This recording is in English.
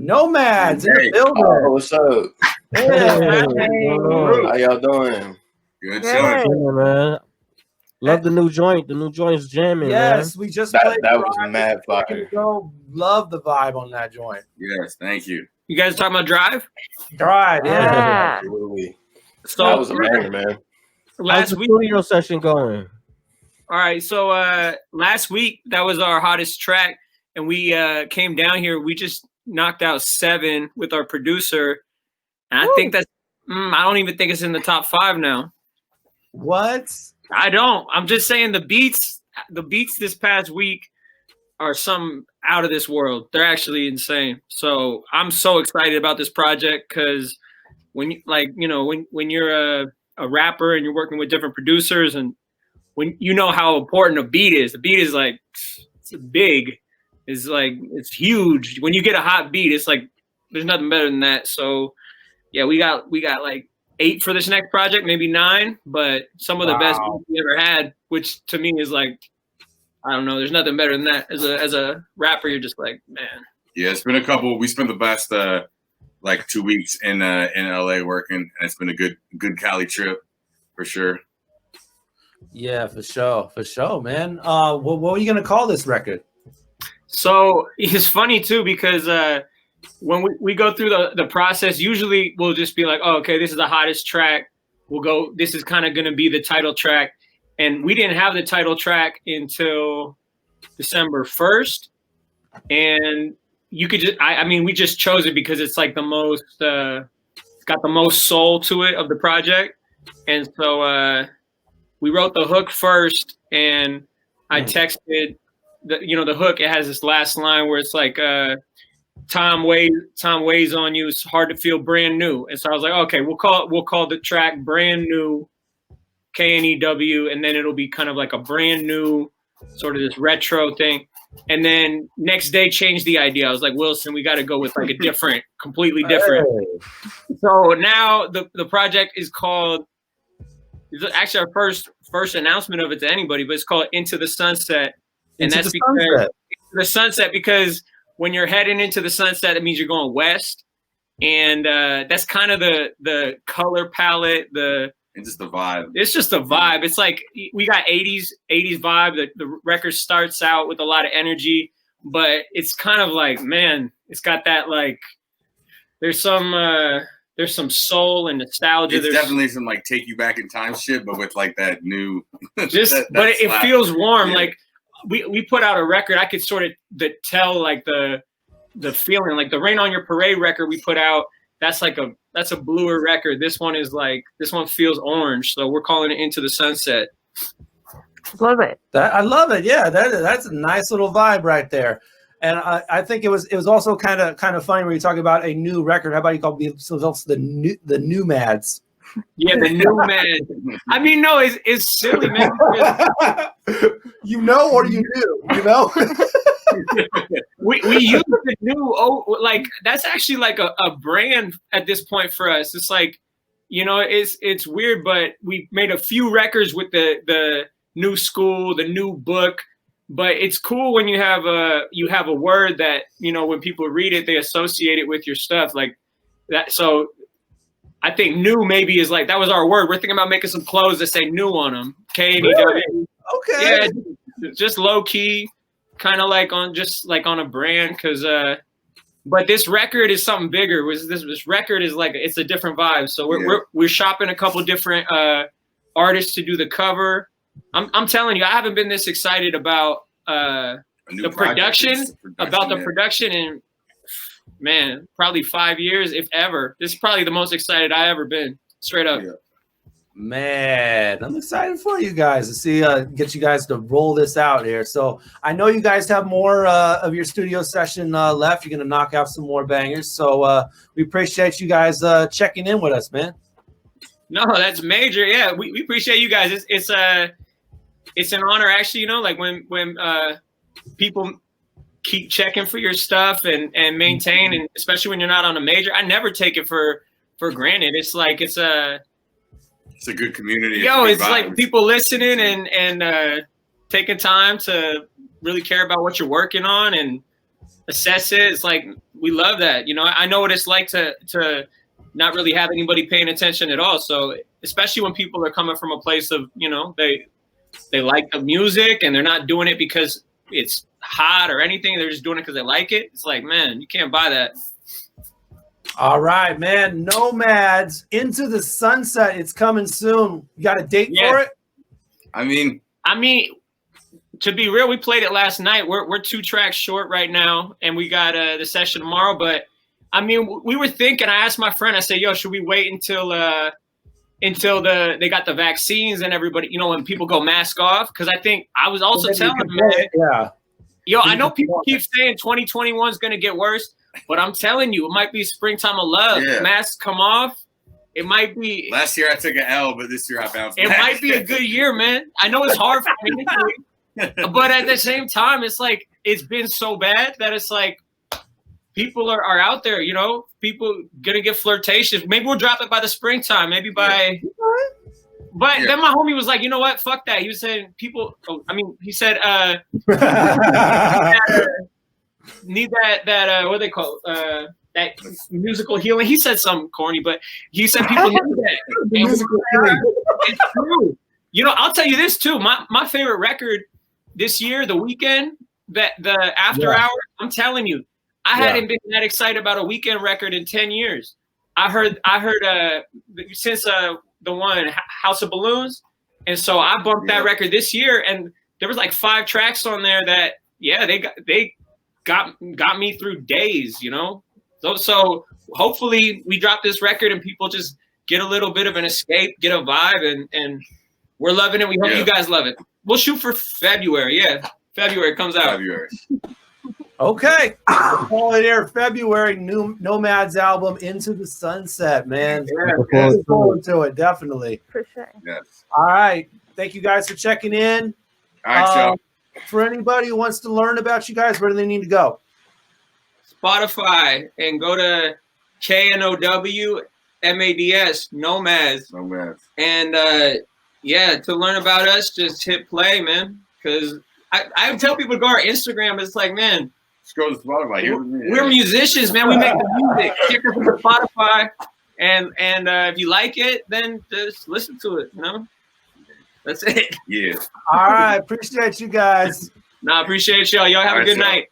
Knowmads in the building. Oh, what's up? Hey. How y'all doing? Good Yeah, man. Love the new joint. The new joint's jamming, Yes, man. we just That played. was mad fire. Love the vibe on that joint. Yes, thank you. You guys talking about Drive? Drive, yeah. Absolutely. So That was amazing, man. How's last the week. studio session going? All right, so last week that was our hottest track, and we came down here. We just knocked out 7 with our producer, and I think that's. I don't even think it's in the top 5 now. What? I don't. I'm just saying the beats this past week are some out of this world. They're actually insane. So I'm so excited about this project because when you're a rapper and you're working with different producers and when you know how important a beat is, the beat is like it's big, it's huge. When you get a hot beat, it's like there's nothing better than that. So yeah, we got like 8 for this next project, maybe 9, but some of the best beats we ever had, which to me is like, I don't know, there's nothing better than that. As a rapper, you're just like, man. Yeah, it's been a couple. We spent the best 2 weeks in LA working, and it's been a good Cali trip for sure. Yeah, for sure, man. What were you gonna call this record? So it's funny too because when we go through the process, usually we'll just be like, oh, okay, this is the hottest track. We'll go. This is kind of gonna be the title track, and we didn't have the title track until December 1st, and you could just. I mean, we just chose it because it's like the most. It's got the most soul to it of the project, and so. We wrote the hook first, and I texted the hook. It has this last line where it's like, "Time weighs on you. It's hard to feel brand new." And so I was like, "Okay, we'll call the track Brand New, KNEW, and then it'll be kind of like a brand new sort of this retro thing." And then next day, changed the idea. I was like, "Wilson, we got to go with like a different, completely different." So now the project is called. It's actually our first announcement of it to anybody, but it's called Into the Sunset. And that's because the sunset, because when you're heading into the sunset, it means you're going west. And that's kind of the color palette, It's just the vibe. It's just a vibe. It's like we got 80s vibe. The record starts out with a lot of energy, but it's kind of like, man, it's got that like there's some soul and nostalgia. It's definitely some like take you back in time shit, but with like that new. But it feels warm. Yeah. Like we put out a record. I could sort of tell like the feeling. Like the Rain on Your Parade record we put out. That's a bluer record. This one feels orange. So we're calling it Into the Sunset. Love it. I love it. Yeah, that's a nice little vibe right there. And I think it was also kind of funny when you talk about a new record. How about you call the Knowmads? Yeah, the Knowmads. I mean, no, it's silly, man. You know, or you do, you know. we use the new like that's actually like a brand at this point for us. It's like, it's weird, but we made a few records with the new school, the new book. But it's cool when you have a word that, when people read it, they associate it with your stuff like that. So I think new maybe is like, that was our word. We're thinking about making some clothes that say new on them. KNEW. Okay. Yeah, just low key, kind of like on a brand. But this record is something bigger. This record is like, it's a different vibe. So we're shopping a couple different artists to do the cover. I'm telling you, I haven't been this excited about the production in, man, probably 5 years, if ever. This is probably the most excited I ever been, straight up. Yeah. Man, I'm excited for you guys to see get you guys to roll this out here. So I know you guys have more of your studio session left. You're gonna knock out some more bangers. So we appreciate you guys checking in with us, man. No, that's major. Yeah, we appreciate you guys. It's an honor, actually. Like when people keep checking for your stuff and maintain, and especially when you're not on a major, I never take it for granted. It's like it's a good community. It's like people listening and taking time to really care about what you're working on, and assess it. It's like we love that. You know, I know what it's like to not really have anybody paying attention at all. So especially when people are coming from a place of, you know, they like the music and they're not doing it because it's hot or anything. They're just doing it because they like it. It's like, man, you can't buy that. All right, man. Nomads Into the Sunset. It's coming soon. You got a date for it? I mean, to be real, we played it last night. We're 2 tracks short right now, and we got the session tomorrow. But I mean, we were thinking. I asked my friend. I said, "Yo, should we wait until they got the vaccines and everybody, you know, when people go mask off?" Because I think I was also telling them, man, yo, I know people keep saying 2021 is gonna get worse, but I'm telling you, it might be springtime of love. Yeah. Masks come off. It might be. Last year I took an L, but this year I bounced It back. might be a good year, man. I know it's hard for me, but at the same time, it's like it's been so bad that it's like people are out there, you know. People gonna get flirtatious. Maybe we'll drop it by the springtime. Maybe by. But then my homie was like, you know what? Fuck that. He was saying people. Oh, I mean, he said need that what do they call that musical healing. He said something corny, but he said people need that. Musical healing. It's true. You know, I'll tell you this too. My favorite record this year, The Weeknd, that the After Hours. I'm telling you, I hadn't been that excited about a Weeknd record in 10 years. I heard since the one House of Balloons, and so I bumped that record this year, and there was like 5 tracks on there that they got me through days, you know. So hopefully we drop this record and people just get a little bit of an escape, get a vibe, and we're loving it. We hope you guys love it. We'll shoot for February. Yeah, February comes out. February. Okay. Call it here. February, new Nomads album, Into the Sunset, man. Looking forward to it, definitely. For sure. Yes. All right. Thank you guys for checking in. All right, y'all. For anybody who wants to learn about you guys, where do they need to go? Spotify and go to KNOWMADS, Nomads. Nomads. And to learn about us, just hit play, man. Because I tell people to go to our Instagram. It's like, man, Scroll to Spotify. we're musicians, man. We make the music. Check us on Spotify, and if you like it, then just listen to it. You know, that's it. Yeah. All right. Appreciate you guys. I appreciate y'all. Y'all have a good night.